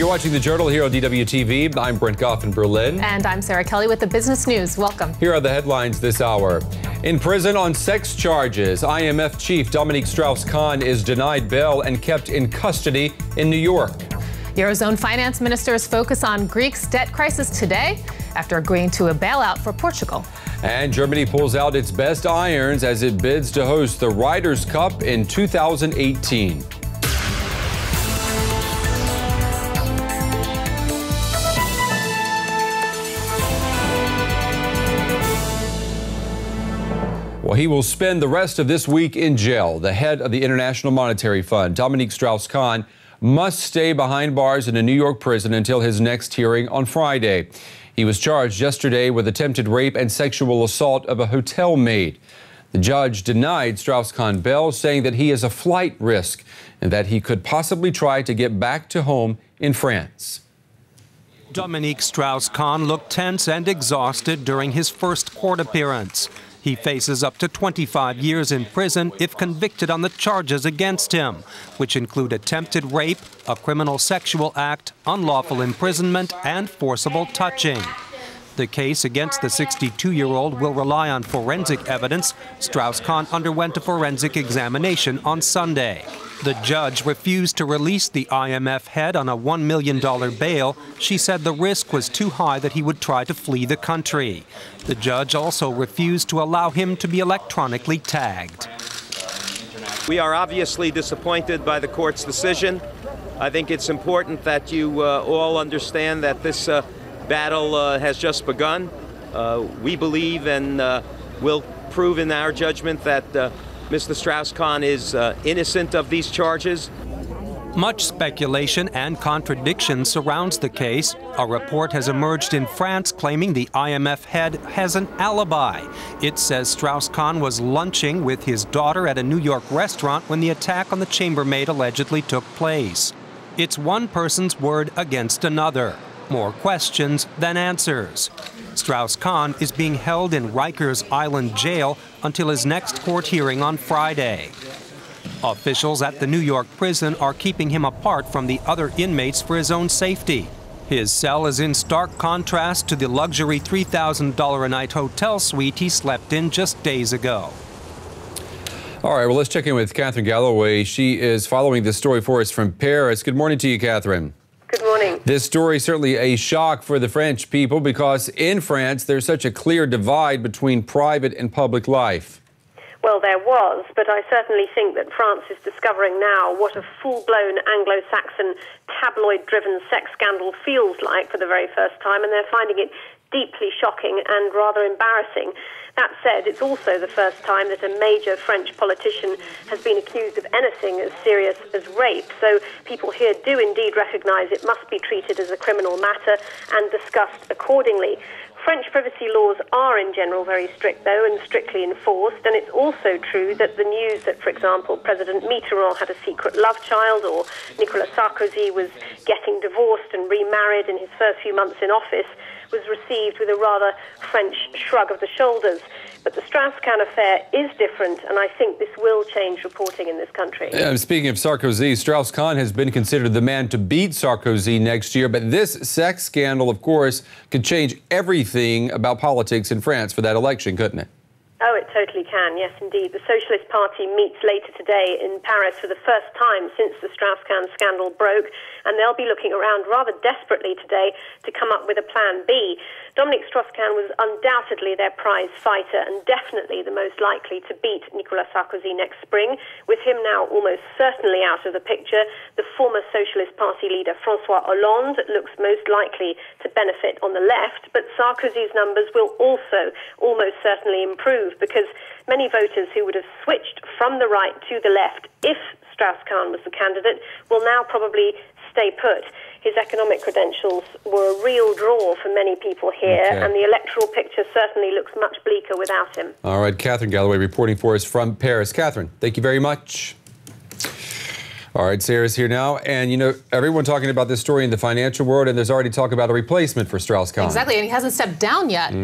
You're watching The Journal here on DWTV. I'm Brent Goff in Berlin. And I'm Sarah Kelly with the business news. Welcome. Here are the headlines this hour. In prison on sex charges, IMF chief Dominique Strauss-Kahn is denied bail and kept in custody in New York. Eurozone finance ministers focus on Greece's debt crisis today after agreeing to a bailout for Portugal. And Germany pulls out its best irons as it bids to host the Ryder Cup in 2018. Well, he will spend the rest of this week in jail. The head of the International Monetary Fund, Dominique Strauss-Kahn, must stay behind bars in a New York prison until his next hearing on Friday. He was charged yesterday with attempted rape and sexual assault of a hotel maid. The judge denied Strauss-Kahn bail, saying that he is a flight risk and that he could possibly try to get back to home in France. Dominique Strauss-Kahn looked tense and exhausted during his first court appearance. He faces up to 25 years in prison if convicted on the charges against him, which include attempted rape, a criminal sexual act, unlawful imprisonment, and forcible touching. The case against the 62-year-old will rely on forensic evidence. Strauss-Kahn underwent a forensic examination on Sunday. The judge refused to release the IMF head on a $1 million bail. She said the risk was too high that he would try to flee the country. The judge also refused to allow him to be electronically tagged. We are obviously disappointed by the court's decision. I think it's important that you all understand that this battle has just begun. We believe and will prove in our judgment that Mr. Strauss-Kahn is innocent of these charges. Much speculation and contradiction surrounds the case. A report has emerged in France claiming the IMF head has an alibi. It says Strauss-Kahn was lunching with his daughter at a New York restaurant when the attack on the chambermaid allegedly took place. It's one person's word against another. More questions than answers. Strauss-Kahn is being held in Rikers Island jail until his next court hearing on Friday. Officials at the New York prison are keeping him apart from the other inmates for his own safety. His cell is in stark contrast to the luxury $3,000 a night hotel suite he slept in just days ago. All right, well, let's check in with Catherine Galloway. She is following this story for us from Paris. Good morning to you, Catherine. Good morning. This story is certainly a shock for the French people because in France there's such a clear divide between private and public life. Well, there was, but I certainly think that France is discovering now what a full-blown Anglo-Saxon tabloid-driven sex scandal feels like for the very first time, and they're finding it deeply shocking and rather embarrassing. That said, it's also the first time that a major French politician has been accused of anything as serious as rape. So people here do indeed recognise it must be treated as a criminal matter and discussed accordingly. French privacy laws are in general very strict, though, and strictly enforced. And it's also true that the news that, for example, President Mitterrand had a secret love child or Nicolas Sarkozy was getting divorced and remarried in his first few months in office was received with a rather French shrug of the shoulders. But the Strauss-Kahn affair is different, and I think this will change reporting in this country. Speaking of Sarkozy, Strauss-Kahn has been considered the man to beat Sarkozy next year, but this sex scandal, of course, could change everything about politics in France for that election, couldn't it? Oh, it totally can, yes, indeed. The Socialist Party meets later today in Paris for the first time since the Strauss-Kahn scandal broke, and they'll be looking around rather desperately today to come up with a plan B. Dominique Strauss-Kahn was undoubtedly their prize fighter and definitely the most likely to beat Nicolas Sarkozy next spring. With him now almost certainly out of the picture, the former Socialist Party leader François Hollande looks most likely to benefit on the left, but Sarkozy's numbers will also almost certainly improve because many voters who would have switched from the right to the left if Strauss-Kahn was the candidate will now probably stay put. His economic credentials were a real draw for many people here, and the electoral picture certainly looks much bleaker without him. All right, Catherine Galloway reporting for us from Paris. Catherine, thank you very much. All right, Sarah's here now, and you know, everyone talking about this story in the financial world, and there's already talk about a replacement for Strauss-Kahn. Exactly, and he hasn't stepped down yet.